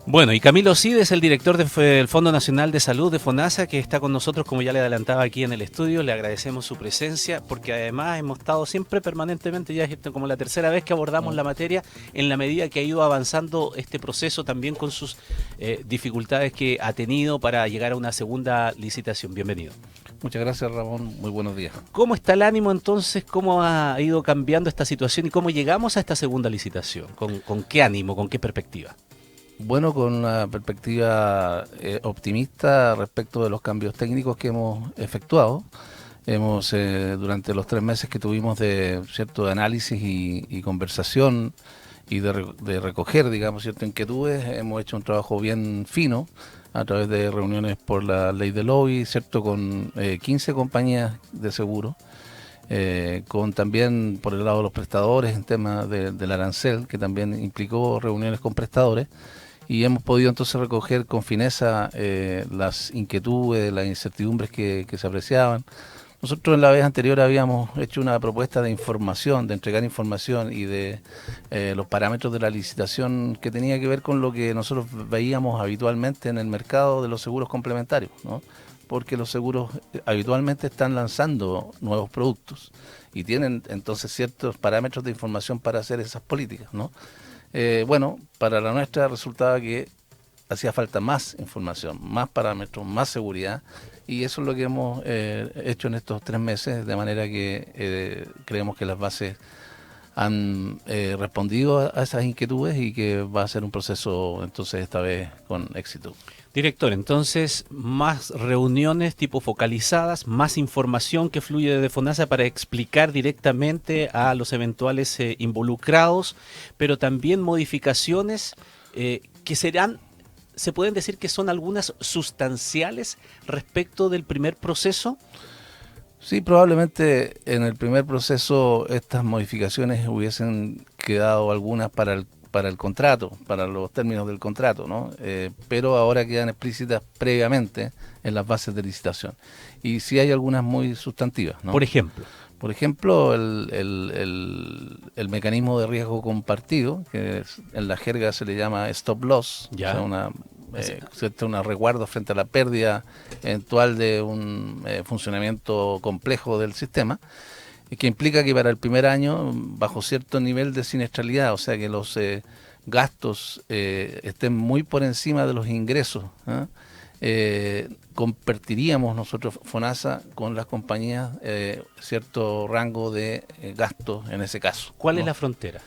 Bueno, y Camilo Cid es el director del Fondo Nacional de Salud de FONASA, que está con nosotros, como ya le adelantaba aquí en el estudio. Le agradecemos su presencia, porque además hemos estado siempre permanentemente, ya es como la tercera vez que abordamos la materia, en la medida que ha ido avanzando este proceso, también con sus dificultades que ha tenido para llegar a una segunda licitación. Bienvenido. Muchas gracias, Ramón. Muy buenos días. ¿Cómo está el ánimo entonces? ¿Cómo ha ido cambiando esta situación y cómo llegamos a esta segunda licitación? ¿Con qué ánimo, con qué perspectiva? Bueno, con una perspectiva optimista respecto de los cambios técnicos que hemos efectuado. Hemos, durante los 3 meses que tuvimos de cierto de análisis y conversación y de recoger, digamos, ciertas inquietudes, hemos hecho un trabajo bien fino a través de reuniones por la ley de lobby, cierto, con 15 compañías de seguro. Con también por el lado de los prestadores en tema del arancel, que también implicó reuniones con prestadores, y hemos podido entonces recoger con fineza las inquietudes, las incertidumbres que se apreciaban. Nosotros en la vez anterior habíamos hecho una propuesta de información, de entregar información y de los parámetros de la licitación que tenía que ver con lo que nosotros veíamos habitualmente en el mercado de los seguros complementarios, ¿no? Porque los seguros habitualmente están lanzando nuevos productos y tienen entonces ciertos parámetros de información para hacer esas políticas, ¿no? Bueno, para la nuestra resultaba que hacía falta más información, más parámetros, más seguridad, y eso es lo que hemos hecho en estos 3 meses, de manera que creemos que las bases han respondido a esas inquietudes y que va a ser un proceso entonces esta vez con éxito. Director, entonces, más reuniones tipo focalizadas, más información que fluye desde FONASA para explicar directamente a los eventuales involucrados, pero también modificaciones que serán, se pueden decir que son algunas sustanciales respecto del primer proceso. Sí, probablemente en el primer proceso estas modificaciones hubiesen quedado algunas para el contrato, para los términos del contrato, ¿no? Pero ahora quedan explícitas previamente en las bases de licitación. Y sí hay algunas muy sustantivas, ¿no? Por ejemplo. Por ejemplo, el mecanismo de riesgo compartido, que en la jerga se le llama stop loss, Ya. o sea, una resguardo frente a la pérdida eventual de un funcionamiento complejo del sistema, que implica que para el primer año, bajo cierto nivel de siniestralidad, o sea que los gastos estén muy por encima de los ingresos, compartiríamos nosotros, FONASA, con las compañías cierto rango de gastos en ese caso. ¿Cuál ¿no? es la frontera?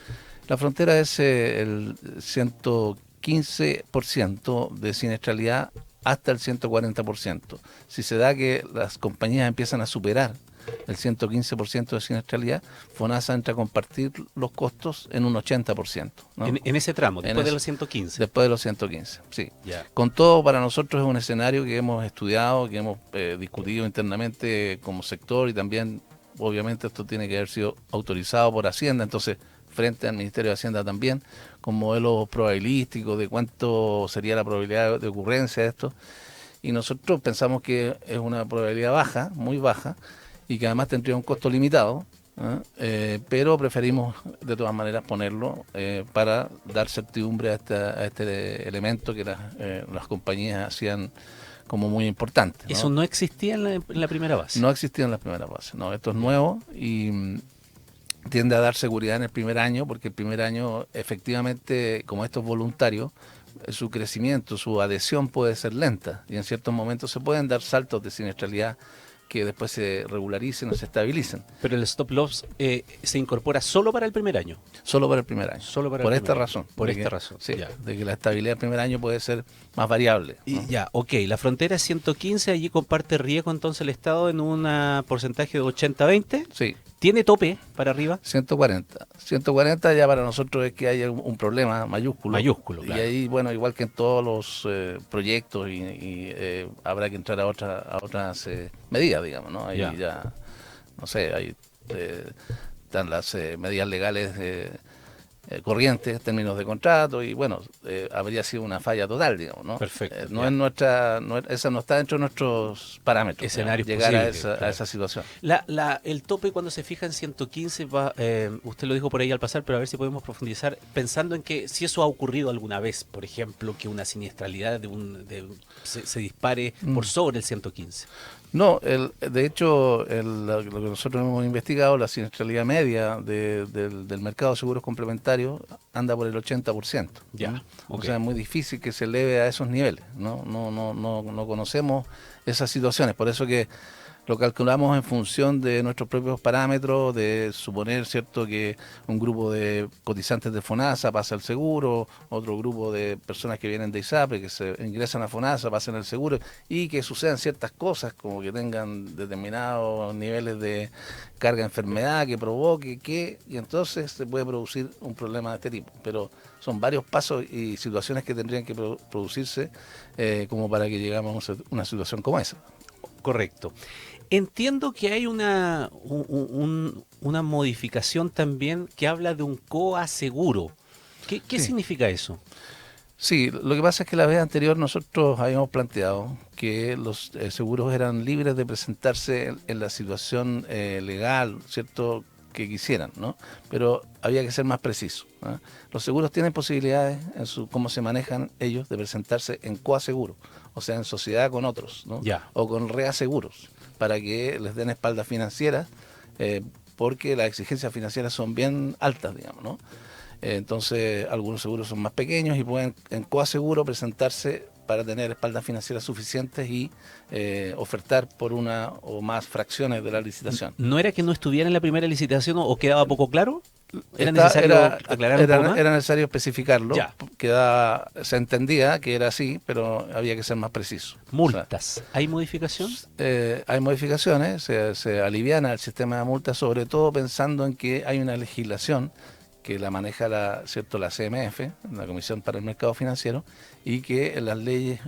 La frontera es el 115% de siniestralidad hasta el 140%. Si se da que las compañías empiezan a superar el 115% de siniestralidad, FONASA entra a compartir los costos en un 80%. ¿no? En ese tramo, después de los 115. Después de los 115, sí. Ya. Con todo, para nosotros es un escenario que hemos estudiado, que hemos discutido internamente como sector, y también, obviamente, esto tiene que haber sido autorizado por Hacienda, entonces, frente al Ministerio de Hacienda también, con modelos probabilísticos de cuánto sería la probabilidad de ocurrencia de esto. Y nosotros pensamos que es una probabilidad baja, muy baja, y que además tendría un costo limitado, pero preferimos de todas maneras ponerlo para dar certidumbre a este elemento que las compañías hacían como muy importante, ¿no? Eso no existía en la primera base. No existía en las primeras bases, no, esto es nuevo y tiende a dar seguridad en el primer año, porque el primer año efectivamente, como esto es voluntario, su crecimiento, su adhesión puede ser lenta, y en ciertos momentos se pueden dar saltos de siniestralidad que después se regularicen o se estabilicen. Pero el stop loss se incorpora solo para el primer año. Solo para el primer año. Solo para por el esta primer razón. año. Por esta que, razón. Sí, ya. de que la estabilidad del primer año puede ser más variable, ¿no? Y ya, ok. La frontera es 115, allí comparte riesgo entonces el Estado en un porcentaje de 80-20. Sí. ¿Tiene tope para arriba? 140. 140 ya para nosotros es que hay un problema mayúsculo. Mayúsculo, claro. Y ahí, bueno, igual que en todos los proyectos, habrá que entrar a otras medidas, digamos, ¿no? Ahí ya, no sé, ahí están las medidas legales corrientes, términos de contrato, y bueno, habría sido una falla total, digamos, ¿no? Perfecto. No es nuestra, esa no está dentro de nuestros parámetros, Escenarios digamos, llegar posibles, a claro. esa situación. El tope cuando se fija en 115, usted lo dijo por ahí al pasar, pero a ver si podemos profundizar, pensando en que si eso ha ocurrido alguna vez, por ejemplo, que una siniestralidad se dispare por sobre el 115. No, de hecho, lo que nosotros hemos investigado, la siniestralidad media del mercado de seguros complementarios anda por el 80%. Ya, ¿no? ok. O sea, es muy difícil que se eleve a esos niveles, ¿no? No conocemos esas situaciones, por eso que lo calculamos en función de nuestros propios parámetros, de suponer, ¿cierto?, que un grupo de cotizantes de FONASA pasa al seguro, otro grupo de personas que vienen de ISAPRE, que se ingresan a FONASA, pasan al seguro, y que sucedan ciertas cosas, como que tengan determinados niveles de carga de enfermedad que provoque y entonces se puede producir un problema de este tipo. Pero son varios pasos y situaciones que tendrían que producirse como para que llegamos a una situación como esa. Correcto. Entiendo que hay una modificación también que habla de un coaseguro. ¿Qué Sí. significa eso? Sí, lo que pasa es que la vez anterior nosotros habíamos planteado que los seguros eran libres de presentarse en la situación legal, ¿cierto?, que quisieran, ¿no? Pero había que ser más preciso, ¿no? Los seguros tienen posibilidades en cómo se manejan ellos de presentarse en coaseguro, o sea, en sociedad con otros, ¿no? Ya. O con reaseguros, para que les den espalda financiera, porque las exigencias financieras son bien altas, digamos, ¿no? Entonces, algunos seguros son más pequeños y pueden en coaseguro presentarse para tener espaldas financieras suficientes y ofertar por una o más fracciones de la licitación. ¿No era que no estuviera en la primera licitación o quedaba poco claro? ¿Era necesario aclarar un poco más? Era necesario especificarlo, Ya. se entendía que era así, pero había que ser más preciso. Multas. ¿Hay modificación? Hay modificaciones, se aliviana el sistema de multas, sobre todo pensando en que hay una legislación que la maneja la CMF, la Comisión para el Mercado Financiero, y que las leyes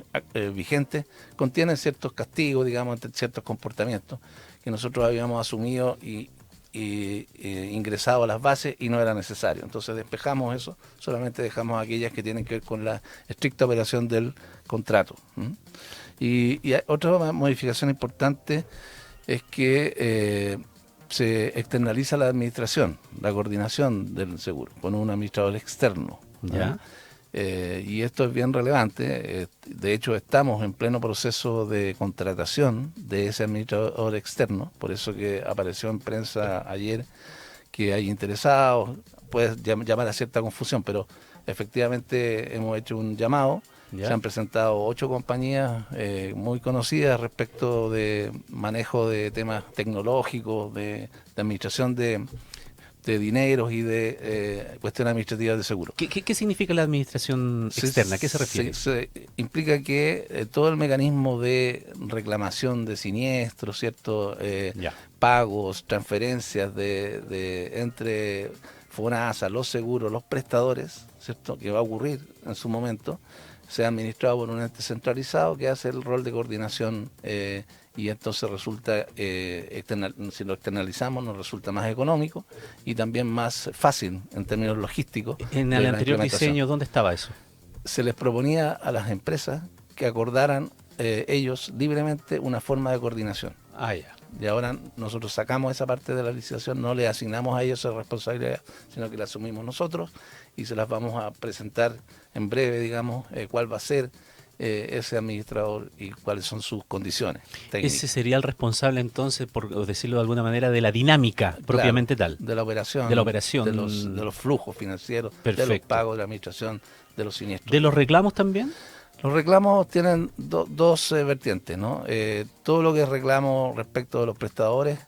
vigentes contienen ciertos castigos, digamos, ciertos comportamientos que nosotros habíamos asumido y ingresado a las bases y no era necesario. Entonces despejamos eso, solamente dejamos aquellas que tienen que ver con la estricta operación del contrato. Y otra modificación importante es que se externaliza la administración, la coordinación del seguro, con un administrador externo. Ya. Y esto es bien relevante. De hecho, estamos en pleno proceso de contratación de ese administrador externo, por eso que apareció en prensa ayer que hay interesados. Puede llamar a cierta confusión, pero efectivamente hemos hecho un llamado. Ya. Se han presentado 8 compañías muy conocidas respecto de manejo de temas tecnológicos, de administración de dineros y de cuestiones administrativas de seguro. ¿Qué significa la administración externa? ¿A qué se refiere? Implica que todo el mecanismo de reclamación de siniestros, ¿cierto? Pagos, transferencias entre FONASA, los seguros, los prestadores, ¿cierto?, que va a ocurrir en su momento, sea administrado por un ente centralizado que hace el rol de coordinación y entonces resulta, si lo externalizamos, nos resulta más económico y también más fácil en términos logísticos. En el anterior diseño, ¿dónde estaba eso? Se les proponía a las empresas que acordaran ellos libremente una forma de coordinación. Ah, ya. Y ahora nosotros sacamos esa parte de la licitación, no le asignamos a ellos esa responsabilidad, sino que la asumimos nosotros y se las vamos a presentar en breve, digamos, cuál va a ser ese administrador y cuáles son sus condiciones técnicas. Ese sería el responsable entonces, por decirlo de alguna manera, de la dinámica propiamente tal. De la operación. De la operación. De los flujos financieros, Perfecto. de los pagos, de la administración, de los siniestros. ¿De los reclamos también? Los reclamos tienen dos vertientes, ¿no? Todo lo que es reclamo respecto de los prestadores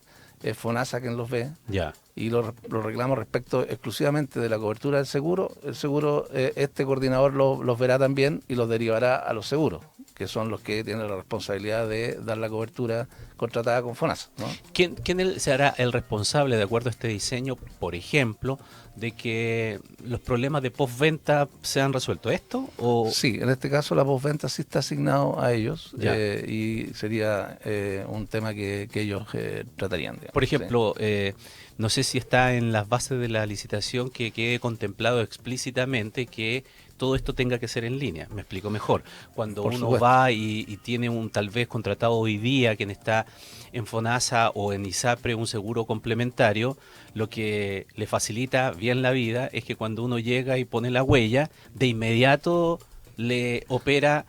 es FONASA quien los ve. Ya. Y los reclamos respecto exclusivamente de la cobertura del seguro, el seguro, este coordinador los verá también y los derivará a los seguros, que son los que tienen la responsabilidad de dar la cobertura contratada con FONASA, ¿no? ¿Quién será el responsable, de acuerdo a este diseño, por ejemplo, de que los problemas de postventa sean resueltos? ¿Esto? O... Sí, en este caso la postventa sí está asignado a ellos y sería un tema que ellos tratarían. Digamos, por ejemplo, no sé si está en las bases de la licitación que quede contemplado explícitamente que todo esto tenga que ser en línea. Me explico mejor. Cuando por uno supuesto. va y tiene un tal vez contratado hoy día, quien está en FONASA o en ISAPRE, un seguro complementario, lo que le facilita bien la vida es que cuando uno llega y pone la huella, de inmediato le opera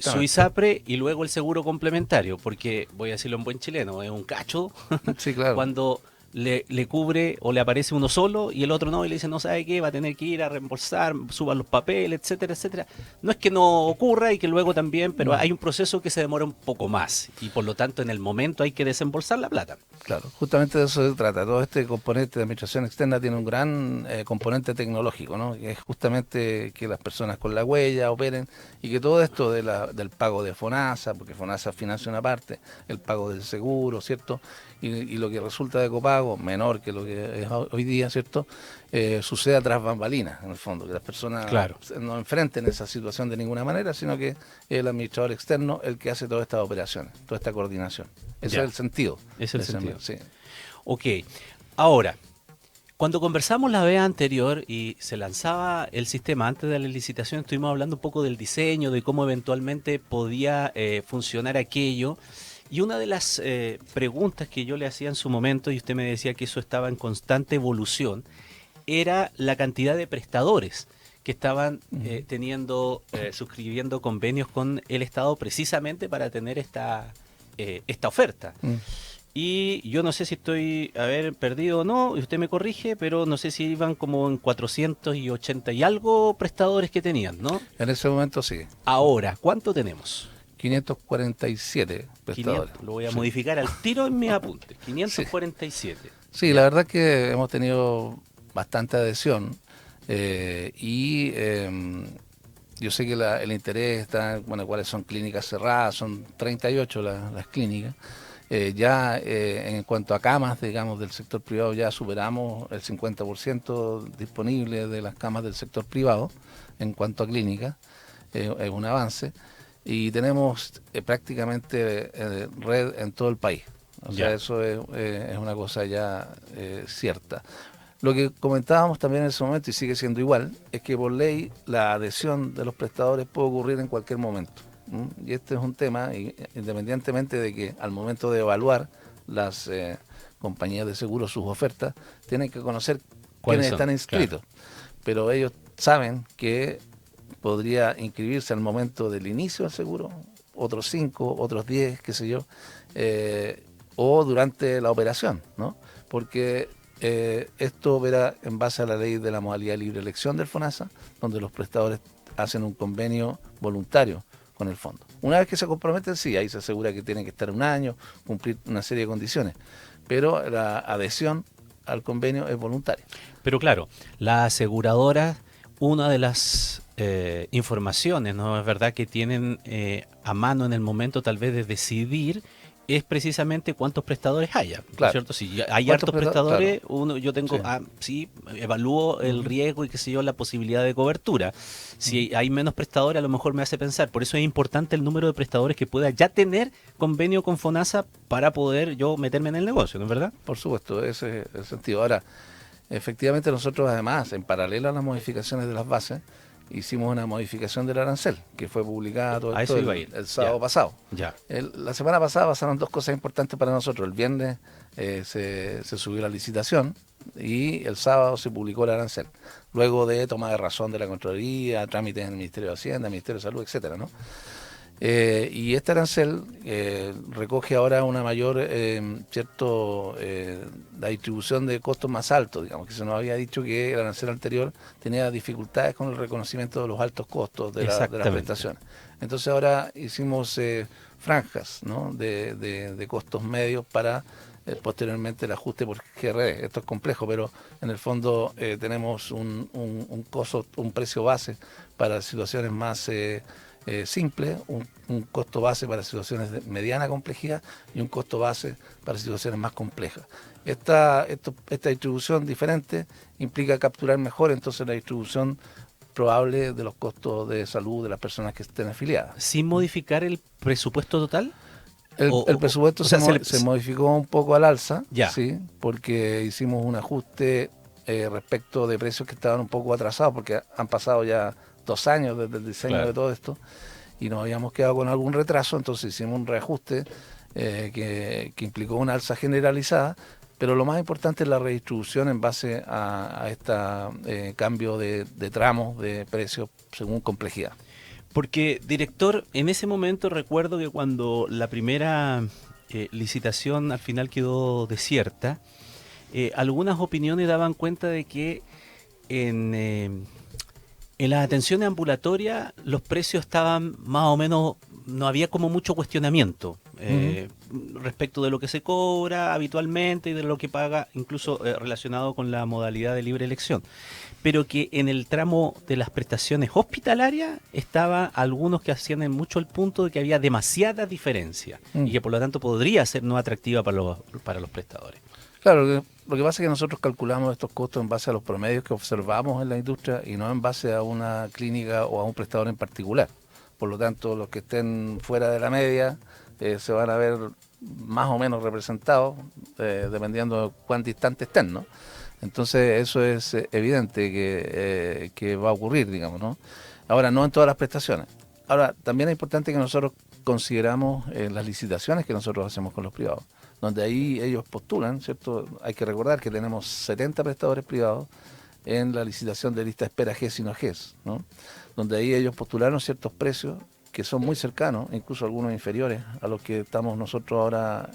su ISAPRE y luego el seguro complementario, porque, voy a decirlo en buen chileno, es un cacho sí, claro. cuando le cubre o le aparece uno solo y el otro no, y le dice no sabe qué, va a tener que ir a reembolsar, suban los papeles, etcétera, etcétera. No es que no ocurra y que luego también, pero hay un proceso que se demora un poco más y por lo tanto en el momento hay que desembolsar la plata. Claro, justamente de eso se trata. Todo este componente de administración externa tiene un gran componente tecnológico, ¿no? Que es justamente que las personas con la huella operen y que todo esto del pago de FONASA, porque FONASA financia una parte, el pago del seguro, ¿cierto? Y lo que resulta de copago, menor que lo que es hoy día, ¿cierto? Suceda tras bambalinas, en el fondo, que las personas no enfrenten esa situación de ninguna manera, sino que es el administrador externo el que hace todas estas operaciones, toda esta coordinación. Ese es el sentido. Es el sentido. Sí. Ok, ahora, cuando conversamos la vez anterior y se lanzaba el sistema antes de la licitación, estuvimos hablando un poco del diseño, de cómo eventualmente podía funcionar aquello. Y una de las preguntas que yo le hacía en su momento, y usted me decía que eso estaba en constante evolución, era la cantidad de prestadores que estaban suscribiendo convenios con el Estado precisamente para tener esta oferta. Y yo no sé si estoy perdido o no, y usted me corrige, pero no sé si iban como en 480 y algo prestadores que tenían, ¿no? En ese momento sí. Ahora, ¿cuánto tenemos? 547 prestadores. 500, lo voy a modificar al tiro en mis apuntes. 547. Sí, la verdad es que hemos tenido bastante adhesión y yo sé que el interés está, bueno, cuáles son clínicas cerradas, son 38 las clínicas. En cuanto a camas, digamos, del sector privado, ya superamos el 50% disponible de las camas del sector privado en cuanto a clínicas, es un avance. Y tenemos prácticamente red en todo el país. O sea, eso es una cosa ya cierta. Lo que comentábamos también en ese momento, y sigue siendo igual, es que por ley la adhesión de los prestadores puede ocurrir en cualquier momento. Y este es un tema, independientemente de que al momento de evaluar las compañías de seguro sus ofertas, tienen que conocer quiénes están inscritos. Claro. Pero ellos saben que podría inscribirse al momento del inicio del seguro, otros 5, otros 10, qué sé yo, o durante la operación, ¿no? Porque esto opera en base a la ley de la modalidad de libre elección del FONASA, donde los prestadores hacen un convenio voluntario con el fondo. Una vez que se comprometen, sí, ahí se asegura que tienen que estar un año, cumplir una serie de condiciones, pero la adhesión al convenio es voluntaria. Pero claro, la aseguradora, una de las informaciones, ¿no? Es verdad que tienen a mano en el momento tal vez de decidir es precisamente cuántos prestadores haya, claro. ¿Cierto? Si hay hartos prestadores, claro. Yo tengo, evalúo el riesgo y qué sé yo, la posibilidad de cobertura. Si hay menos prestadores, a lo mejor me hace pensar. Por eso es importante el número de prestadores que pueda ya tener convenio con FONASA para poder yo meterme en el negocio, ¿no es verdad? Por supuesto, ese es el sentido. Ahora, efectivamente nosotros además, en paralelo a las modificaciones de las bases, hicimos una modificación del arancel, que fue publicada todo esto el sábado pasado. La semana pasada pasaron dos cosas importantes para nosotros. El viernes se subió la licitación y el sábado se publicó el arancel. Luego de toma de razón de la Contraloría, trámites en el Ministerio de Hacienda, el Ministerio de Salud, etcétera, ¿no? Y este arancel recoge ahora una mayor la distribución de costos más altos, digamos, que se nos había dicho que el arancel anterior tenía dificultades con el reconocimiento de los altos costos de las prestaciones. Entonces ahora hicimos franjas, ¿no? de costos medios para posteriormente el ajuste por GRD. Esto es complejo, pero en el fondo tenemos un precio base para situaciones más simple, un costo base para situaciones de mediana complejidad y un costo base para situaciones más complejas. Esta distribución diferente implica capturar mejor entonces la distribución probable de los costos de salud de las personas que estén afiliadas. ¿Sin modificar el presupuesto total? El presupuesto se modificó un poco al alza, ya. ¿sí? Porque hicimos un ajuste respecto de precios que estaban un poco atrasados, porque han pasado ya 2 años desde el diseño de todo esto y nos habíamos quedado con algún retraso, entonces hicimos un reajuste que implicó una alza generalizada, pero lo más importante es la redistribución en base a este cambio de tramos de precios según complejidad. Porque, director, en ese momento recuerdo que cuando la primera licitación al final quedó desierta, algunas opiniones daban cuenta de que en las atenciones ambulatorias los precios estaban más o menos, no había como mucho cuestionamiento respecto de lo que se cobra habitualmente y de lo que paga, incluso relacionado con la modalidad de libre elección. Pero que en el tramo de las prestaciones hospitalarias estaba algunos que hacían mucho el punto de que había demasiada diferencia y que por lo tanto podría ser no atractiva para los prestadores. Claro, lo que pasa es que nosotros calculamos estos costos en base a los promedios que observamos en la industria y no en base a una clínica o a un prestador en particular. Por lo tanto, los que estén fuera de la media se van a ver más o menos representados dependiendo de cuán distantes estén, ¿no? Entonces eso es evidente que va a ocurrir, digamos, ¿no? Ahora, no en todas las prestaciones. Ahora, también es importante que nosotros consideramos las licitaciones que nosotros hacemos con los privados, donde ahí ellos postulan, ¿cierto? Hay que recordar que tenemos 70 prestadores privados en la licitación de lista de espera GES y no GES, ¿no? Donde ahí ellos postularon ciertos precios que son muy cercanos, incluso algunos inferiores a los que estamos nosotros ahora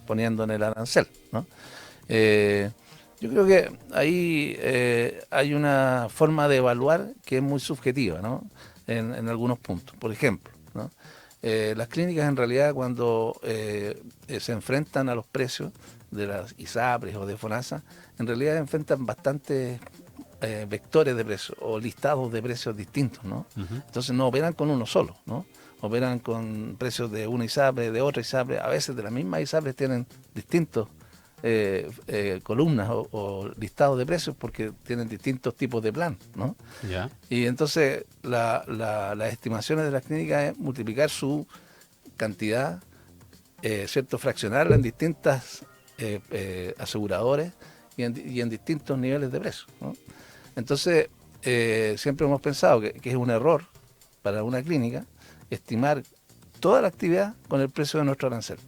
poniendo en el arancel, ¿no? Yo creo que ahí hay una forma de evaluar que es muy subjetiva, ¿no? En algunos puntos. Por ejemplo, ¿no? Las clínicas en realidad cuando se enfrentan a los precios de las ISAPRES o de FONASA, en realidad enfrentan bastantes vectores de precios o listados de precios distintos, ¿no? Entonces no operan con uno solo, ¿no? Operan con precios de una ISAPRE, de otra ISAPRE, a veces de la misma ISAPRE tienen distintos columnas o listados de precios porque tienen distintos tipos de plan, ¿no? Ya. Y entonces las estimaciones de las clínicas es multiplicar su cantidad, ¿cierto? Fraccionarla en distintas aseguradores y en distintos niveles de precio, ¿no? Entonces siempre hemos pensado que es un error para una clínica estimar toda la actividad con el precio de nuestro arancel,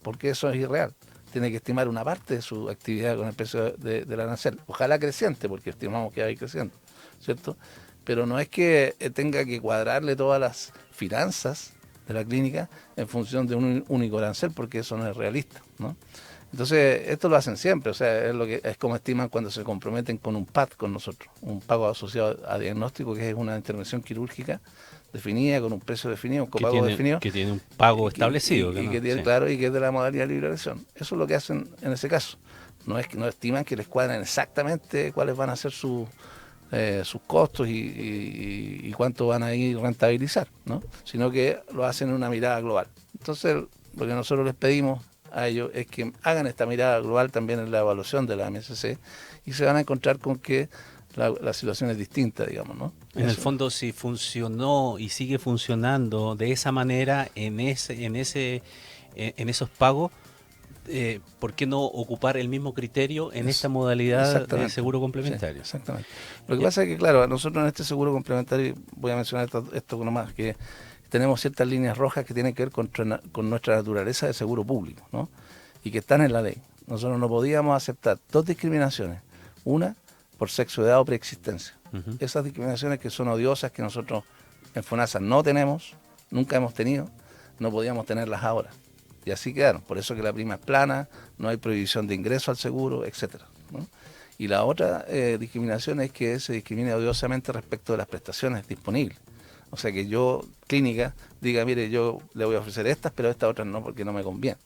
porque eso es irreal. Tiene que estimar una parte de su actividad con el precio del arancel, ojalá creciente, porque estimamos que va a ir creciendo, ¿cierto? Pero no es que tenga que cuadrarle todas las finanzas de la clínica en función de un único arancel, porque eso no es realista, ¿no? Entonces, esto lo hacen siempre, o sea, es como estiman cuando se comprometen con un PAD con nosotros, un pago asociado a diagnóstico, que es una intervención quirúrgica definida, con un precio definido, un copago definido. Que tiene un pago establecido. Y que tiene, claro, y que es de la modalidad de libre elección. Eso es lo que hacen en ese caso. No es que no estiman que les cuadren exactamente cuáles van a ser sus costos y cuánto van a ir rentabilizar, ¿no? Sino que lo hacen en una mirada global. Entonces, lo que nosotros les pedimos a ellos es que hagan esta mirada global también en la evaluación de la MSC y se van a encontrar con que la situación es distinta, digamos, ¿no? En el fondo, si funcionó y sigue funcionando de esa manera en esos pagos, ¿por qué no ocupar el mismo criterio en esta modalidad de seguro complementario? Sí, exactamente. Lo que pasa es que, claro, nosotros en este seguro complementario, voy a mencionar esto nomás, que tenemos ciertas líneas rojas que tienen que ver con nuestra naturaleza de seguro público, ¿no? Y que están en la ley. Nosotros no podíamos aceptar 2 discriminaciones. Una, por sexo, edad o preexistencia. Esas discriminaciones que son odiosas, que nosotros en FONASA no tenemos, nunca hemos tenido, no podíamos tenerlas ahora. Y así quedaron. Por eso que la prima es plana, no hay prohibición de ingreso al seguro, etcétera, ¿no? Y la otra discriminación es que se discrimine odiosamente respecto de las prestaciones disponibles. O sea que yo, clínica, diga, mire, yo le voy a ofrecer estas, pero estas otras no, porque no me conviene.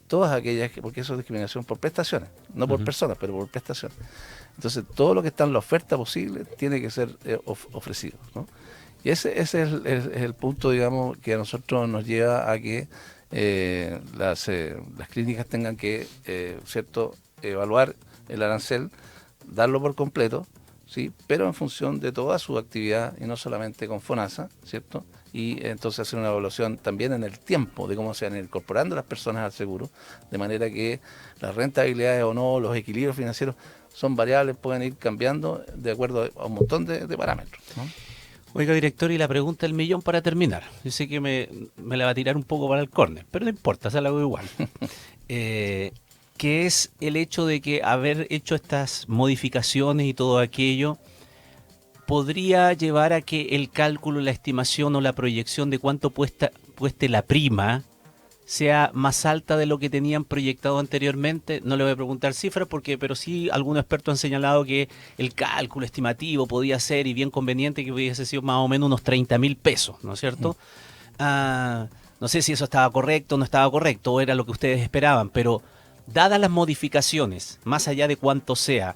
Todas aquellas, porque eso es discriminación por prestaciones, no por personas, pero por prestaciones. Entonces, todo lo que está en la oferta posible tiene que ser ofrecido, ¿no? Y ese es el punto, digamos, que a nosotros nos lleva a que las clínicas tengan que, ¿cierto?, evaluar el arancel, darlo por completo, ¿sí?, pero en función de toda su actividad y no solamente con FONASA, ¿cierto?, y entonces hacer una evaluación también en el tiempo de cómo se van incorporando las personas al seguro, de manera que las rentabilidades o no, los equilibrios financieros son variables, pueden ir cambiando de acuerdo a un montón de parámetros, ¿no? Oiga, director, y la pregunta del millón para terminar. Yo sé que me la va a tirar un poco para el córner, pero no importa, se la hago igual. ¿Qué es el hecho de que haber hecho estas modificaciones y todo aquello podría llevar a que el cálculo, la estimación o la proyección de cuánto cueste la prima sea más alta de lo que tenían proyectado anteriormente? No le voy a preguntar cifras, pero sí algunos expertos han señalado que el cálculo estimativo podía ser, y bien conveniente, que hubiese sido más o menos unos 30.000 pesos, ¿no es cierto? No sé si eso estaba correcto o no estaba correcto, o era lo que ustedes esperaban, pero dadas las modificaciones, más allá de cuánto sea,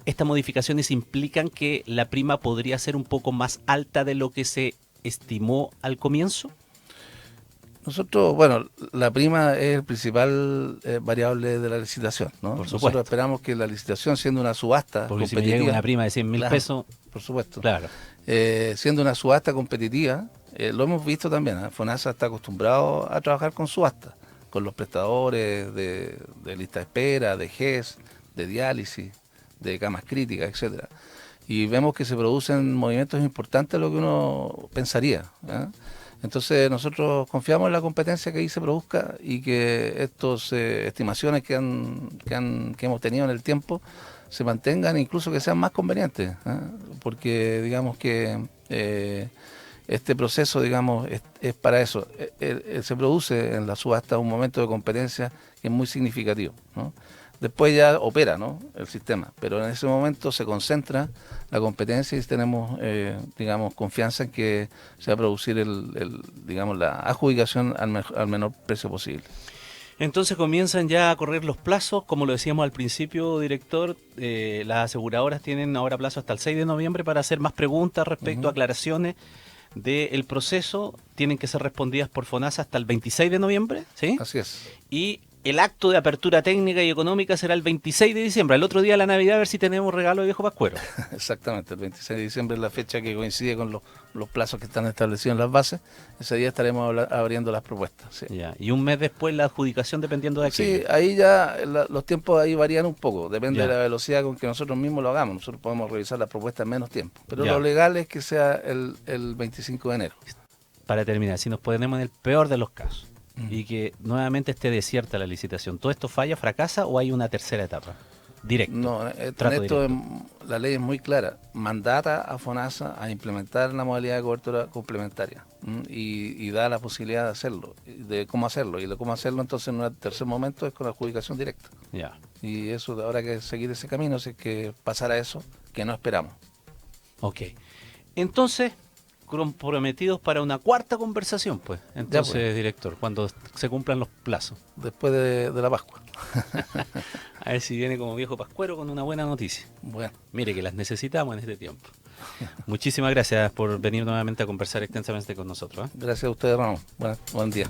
estas modificaciones implican que la prima podría ser un poco más alta de lo que se estimó al comienzo. Nosotros, bueno, la prima es el principal variable de la licitación, ¿no? Por supuesto. Nosotros esperamos que la licitación, siendo una subasta Porque si me competitiva, llega una prima de 100.000 claro, pesos, por supuesto, claro. Siendo una subasta competitiva, lo hemos visto también, ¿eh? FONASA está acostumbrado a trabajar con subasta, con los prestadores de lista de espera, de GES, de diálisis, de camas críticas, etcétera. Y vemos que se producen movimientos importantes de lo que uno pensaría, ¿eh? Entonces nosotros confiamos en la competencia que ahí se produzca y que estas estimaciones que hemos tenido en el tiempo se mantengan, incluso que sean más convenientes, ¿eh? Porque digamos que este proceso, digamos, es para eso. Se produce en la subasta un momento de competencia que es muy significativo, ¿no? Después ya opera, ¿no?, el sistema, pero en ese momento se concentra la competencia y tenemos, digamos, confianza en que se va a producir digamos, la adjudicación al menor precio posible. Entonces comienzan ya a correr los plazos, como lo decíamos al principio, director. Las aseguradoras tienen ahora plazo hasta el 6 de noviembre para hacer más preguntas respecto a aclaraciones del proceso. Tienen que ser respondidas por FONASA hasta el 26 de noviembre, ¿sí? Así es. Y el acto de apertura técnica y económica será el 26 de diciembre, el otro día de la Navidad, a ver si tenemos regalo de viejo pascuero. Exactamente, el 26 de diciembre es la fecha que coincide con los plazos que están establecidos en las bases. Ese día estaremos abriendo las propuestas. Sí. Ya. Y un mes después la adjudicación dependiendo de aquello. Sí, ahí ya los tiempos ahí varían un poco, depende Ya. de la velocidad con que nosotros mismos lo hagamos. Nosotros podemos revisar las propuestas en menos tiempo, pero Ya. lo legal es que sea el 25 de enero. Para terminar, si nos ponemos en el peor de los casos y que nuevamente esté desierta la licitación, ¿todo esto falla, fracasa o hay una tercera etapa? Directo. No, trato esto directo. la ley es muy clara, mandata a FONASA a implementar la modalidad de cobertura complementaria y da la posibilidad de hacerlo, de cómo hacerlo, y de cómo hacerlo entonces en un tercer momento es con la adjudicación directa. Ya. Y eso habrá que seguir ese camino, si es que pasara eso, que no esperamos. Ok. Entonces, comprometidos para una cuarta conversación, pues. Entonces, Ya, pues. director, cuando se cumplan los plazos. Después de la Pascua. A ver si viene como viejo pascuero con una buena noticia. Bueno, Mire que las necesitamos en este tiempo. Muchísimas gracias por venir nuevamente a conversar extensamente con nosotros, ¿eh? gracias a ustedes, Ramón. Buen día.